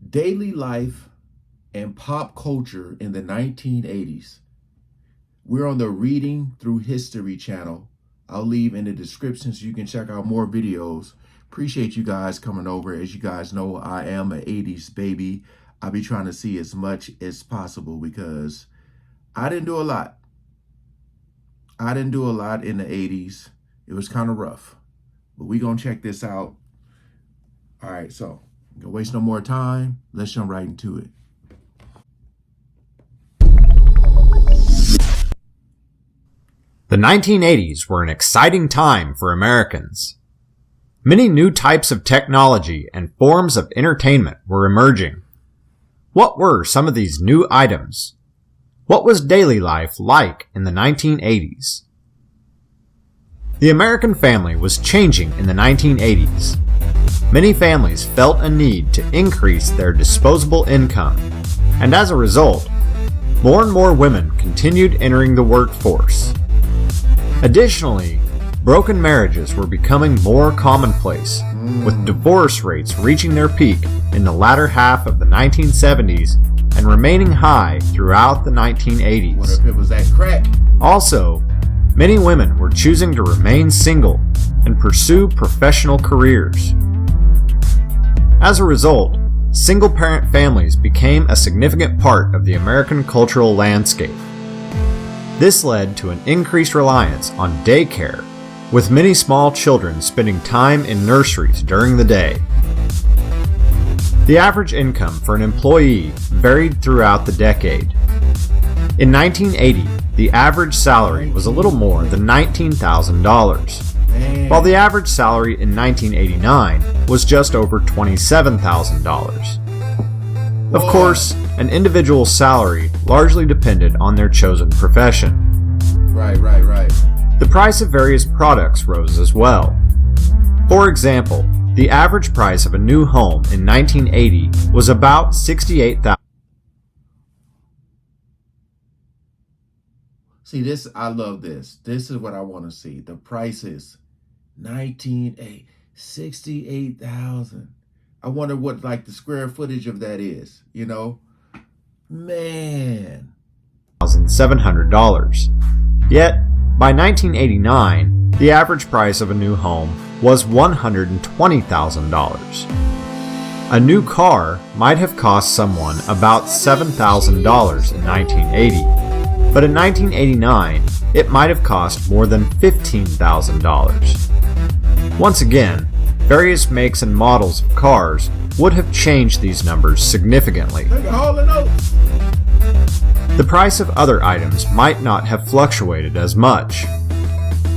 Daily life and pop culture in the 1980s. We're on the Reading Through History channel. I'll leave in the description so you can check out more videos. Appreciate you guys coming over. As you guys know, I am an 80s baby. I'll be trying to see as much as possible because I didn't do a lot. I didn't do a lot in the 80s. It was kind of rough. But we're going to check this out. All right, so don't waste no more time. Let's jump right into it. The 1980s were an exciting time for Americans. Many new types of technology and forms of entertainment were emerging. What were some of these new items? What was daily life like in the 1980s? The American family was changing in the 1980s. Many families felt a need to increase their disposable income, and as a result, more and more women continued entering the workforce. Additionally, broken marriages were becoming more commonplace, with divorce rates reaching their peak in the latter half of the 1970s and remaining high throughout the 1980s. What if it was that crack? Also, many women were choosing to remain single and pursue professional careers. As a result, single-parent families became a significant part of the American cultural landscape. This led to an increased reliance on daycare, with many small children spending time in nurseries during the day. The average income for an employee varied throughout the decade. In 1980, the average salary was a little more than $19,000, while the average salary in 1989 was just over $27,000. Of course, an individual's salary largely depended on their chosen profession. Right. The price of various products rose as well. For example, the average price of a new home in 1980 was about $68,000. See, this, I love this. This is what I want to see. The prices, 68,000. I wonder what like the square footage of that is, you know? Man. $700. Yet, by 1989, the average price of a new home was $120,000. A new car might have cost someone about $7,000 in 1980, but in 1989, it might have cost more than $15,000. Once again, various makes and models of cars would have changed these numbers significantly. The price of other items might not have fluctuated as much.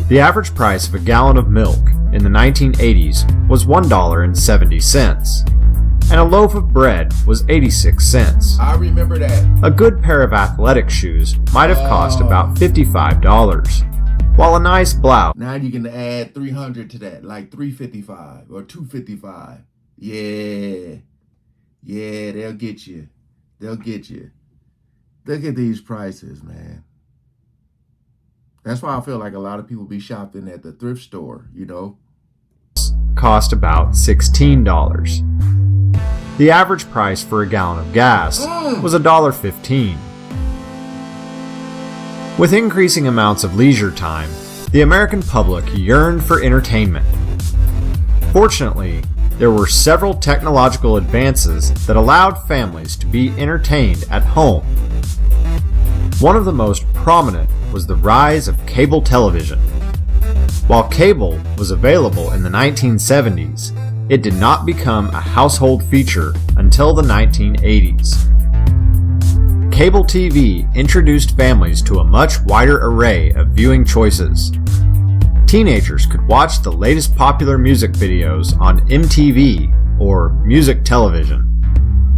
The average price of a gallon of milk in the 1980s was $1.70, and a loaf of bread was 86 cents. I remember that. A good pair of athletic shoes might have cost about $55. While a nice blouse. Now you can add 300 to that, like 355 or 255. Yeah, they'll get you. Look at these prices, man. That's why I feel like a lot of people be shopping at the thrift store, you know. Cost about $16. The average price for a gallon of gas was $1.15. With increasing amounts of leisure time, the American public yearned for entertainment. Fortunately, there were several technological advances that allowed families to be entertained at home. One of the most prominent was the rise of cable television. While cable was available in the 1970s, it did not become a household feature until the 1980s. Cable TV introduced families to a much wider array of viewing choices. Teenagers could watch the latest popular music videos on MTV or music television,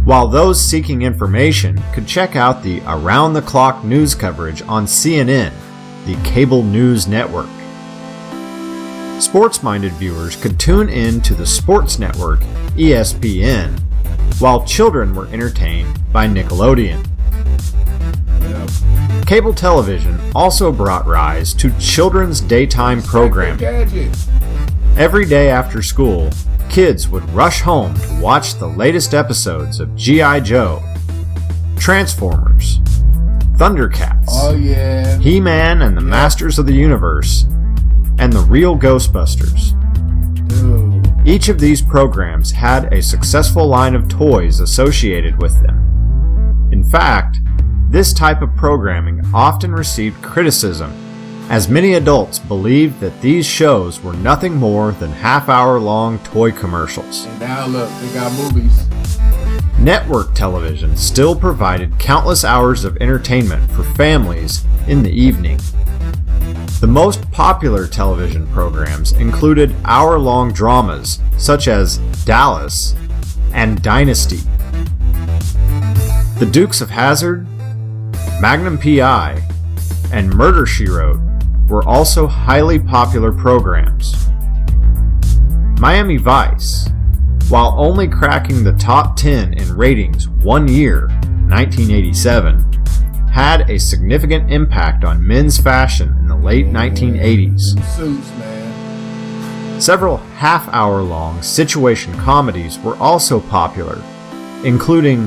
while those seeking information could check out the around-the-clock news coverage on CNN, the cable news network. Sports-minded viewers could tune in to the sports network ESPN, while children were entertained by Nickelodeon. Cable television also brought rise to children's daytime programming. Every day after school, kids would rush home to watch the latest episodes of G.I. Joe, Transformers, Thundercats, Oh yeah. He-Man and the Masters of the Universe, and the real Ghostbusters. Dude. Each of these programs had a successful line of toys associated with them. In fact, this type of programming often received criticism, as many adults believed that these shows were nothing more than half-hour-long toy commercials. And now look, they got movies. Network television still provided countless hours of entertainment for families in the evening. The most popular television programs included hour-long dramas such as Dallas and Dynasty. The Dukes of Hazzard, Magnum P.I., and Murder, She Wrote were also highly popular programs. Miami Vice, while only cracking the top 10 in ratings one year, 1987, had a significant impact on men's fashion in the late 1980s. Them suits, man. Several half-hour-long situation comedies were also popular, including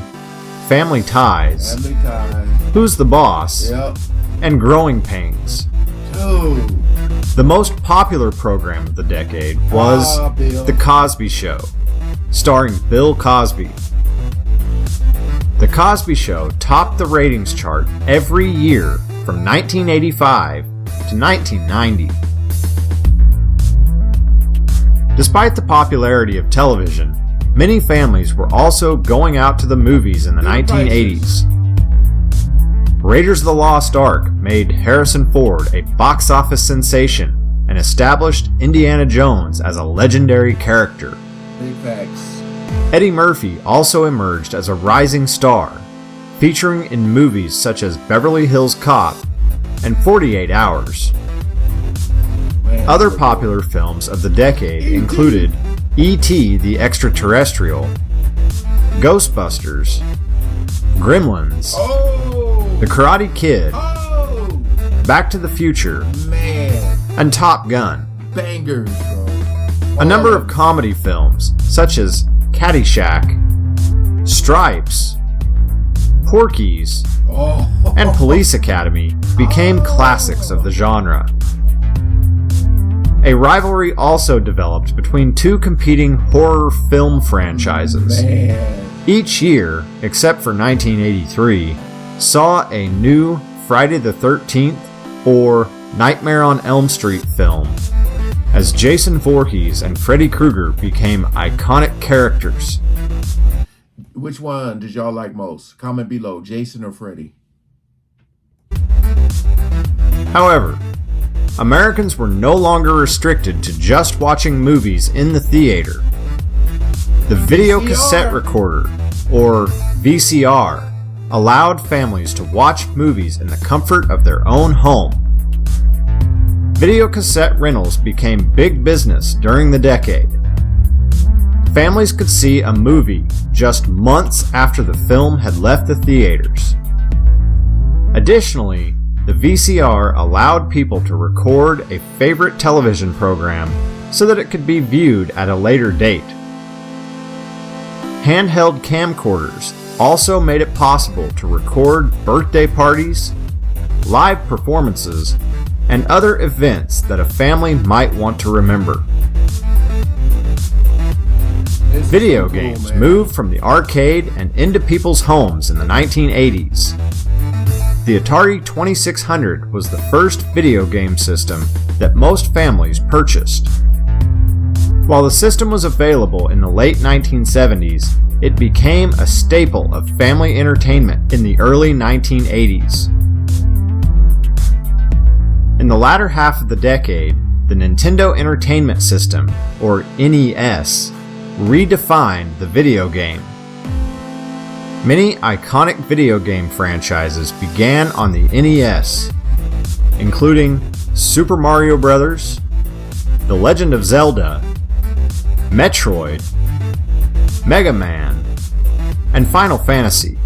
Family Ties, Family Ties. Who's the Boss, Yep. and Growing Pains. Dude. The most popular program of the decade was Bill. The Cosby Show, starring Bill Cosby. The Cosby Show topped the ratings chart every year from 1985 to 1990. Despite the popularity of television, many families were also going out to the movies in the 1980s. Raiders of the Lost Ark made Harrison Ford a box office sensation and established Indiana Jones as a legendary character. Big facts. Eddie Murphy also emerged as a rising star, featuring in movies such as Beverly Hills Cop and 48 Hours. Man, Other popular films of the decade included E.T. the Extraterrestrial, Ghostbusters, Gremlins, The Karate Kid, Back to the Future, man. and Top Gun. Bangers, bro. A number of comedy films, such as Caddyshack, Stripes, Porky's, and Police Academy, became classics of the genre. A rivalry also developed between two competing horror film franchises. Man. Each year, except for 1983, saw a new Friday the 13th or Nightmare on Elm Street film, as Jason Voorhees and Freddy Krueger became iconic characters. Which one did y'all like most? Comment below, Jason or Freddy? However, Americans were no longer restricted to just watching movies in the theater. The video cassette recorder, or VCR, allowed families to watch movies in the comfort of their own home. Video cassette rentals became big business during the decade. Families could see a movie just months after the film had left the theaters. Additionally, the VCR allowed people to record a favorite television program so that it could be viewed at a later date. Handheld camcorders also made it possible to record birthday parties, live performances, and other events that a family might want to remember. Video games moved from the arcade and into people's homes in the 1980s. The Atari 2600 was the first video game system that most families purchased. While the system was available in the late 1970s, it became a staple of family entertainment in the early 1980s. In the latter half of the decade, the Nintendo Entertainment System, or NES, redefined the video game. Many iconic video game franchises began on the NES, including Super Mario Bros., The Legend of Zelda, Metroid, Mega Man, and Final Fantasy.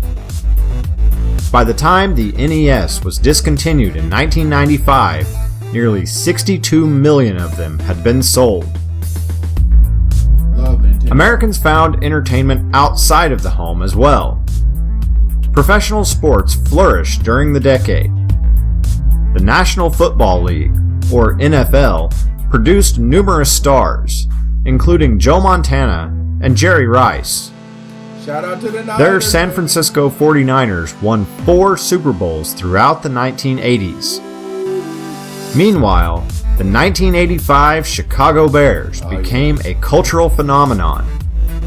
By the time the NES was discontinued in 1995, nearly 62 million of them had been sold. Americans found entertainment outside of the home as well. Professional sports flourished during the decade. The National Football League, or NFL, produced numerous stars, including Joe Montana and Jerry Rice. Shout out to the Niners. Their San Francisco 49ers won 4 Super Bowls throughout the 1980s. Meanwhile, the 1985 Chicago Bears became a cultural phenomenon,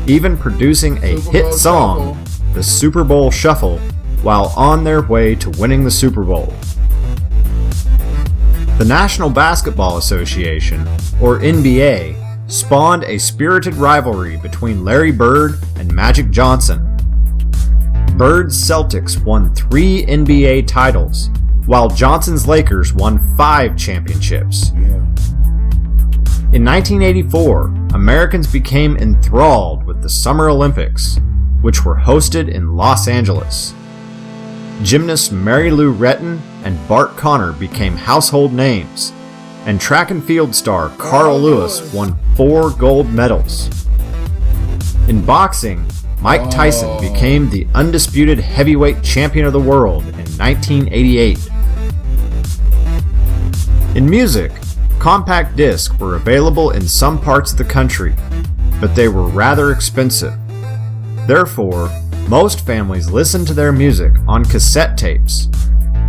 even producing a hit song, the Super Bowl Shuffle, while on their way to winning the Super Bowl. The National Basketball Association, or NBA, spawned a spirited rivalry between Larry Bird and Magic Johnson. Bird's Celtics won 3 NBA titles, while Johnson's Lakers won 5 championships. In 1984, Americans became enthralled with the Summer Olympics, which were hosted in Los Angeles. Gymnasts Mary Lou Retton and Bart Connor became household names, and track and field star Carl Lewis won 4 gold medals. In boxing, Mike Tyson became the undisputed heavyweight champion of the world in 1988. In music, compact discs were available in some parts of the country, but they were rather expensive. Therefore, most families listened to their music on cassette tapes,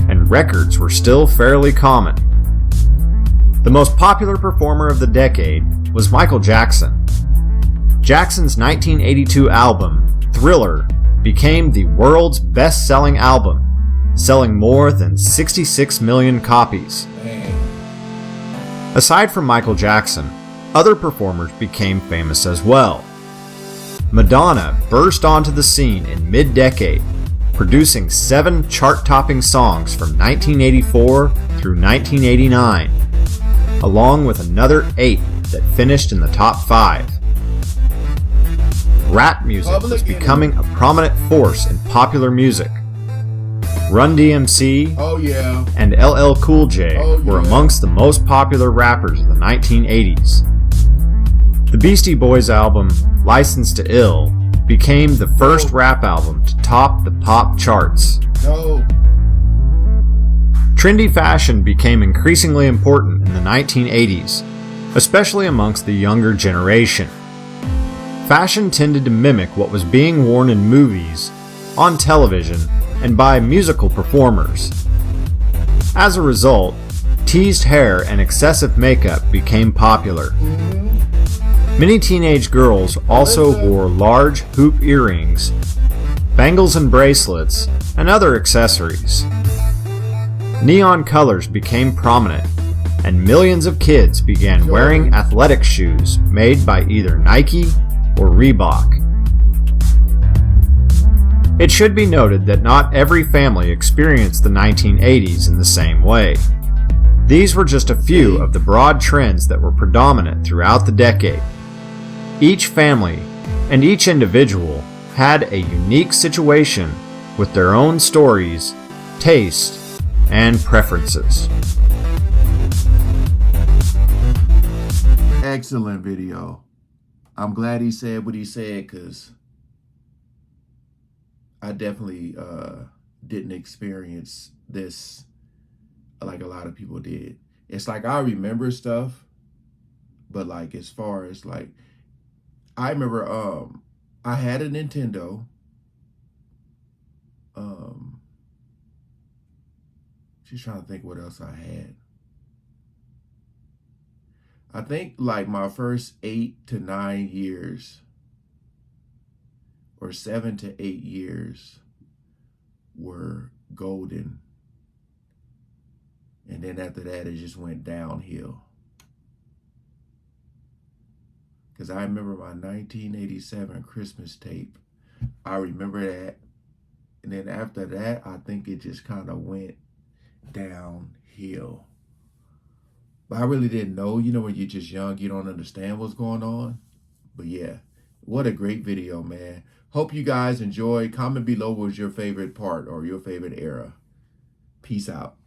and records were still fairly common. The most popular performer of the decade was Michael Jackson. Jackson's 1982 album, Thriller, became the world's best-selling album, selling more than 66 million copies. Aside from Michael Jackson, other performers became famous as well. Madonna burst onto the scene in mid-decade, producing 7 chart-topping songs from 1984 through 1989, along with another 8 that finished in the top 5. Rap music was becoming a prominent force in popular music. Run DMC and LL Cool J were amongst the most popular rappers of the 1980s. The Beastie Boys album, Licensed to Ill, became the first rap album to top the pop charts. Trendy fashion became increasingly important in the 1980s, especially amongst the younger generation. Fashion tended to mimic what was being worn in movies, on television, and by musical performers. As a result, teased hair and excessive makeup became popular. Many teenage girls also wore large hoop earrings, bangles and bracelets, and other accessories. Neon colors became prominent, and millions of kids began wearing athletic shoes made by either Nike or Reebok. It should be noted that not every family experienced the 1980s in the same way. These were just a few of the broad trends that were predominant throughout the decade. Each family and each individual had a unique situation with their own stories, tastes, and preferences. Excellent video. I'm glad he said what he said, because I definitely didn't experience this like a lot of people did. It's like I remember stuff, but like as far as like, I remember I had a Nintendo. Just trying to think what else I had. I think like my first 8 to 9 years, or 7 to 8 years, were golden. And then after that, it just went downhill. Because I remember my 1987 Christmas tape. I remember that. And then after that, I think it just kind of went downhill. But I really didn't know, you know, when you're just young, you don't understand what's going on. But yeah, what a great video, man. Hope you guys enjoyed. Comment below what was your favorite part or your favorite era. Peace out.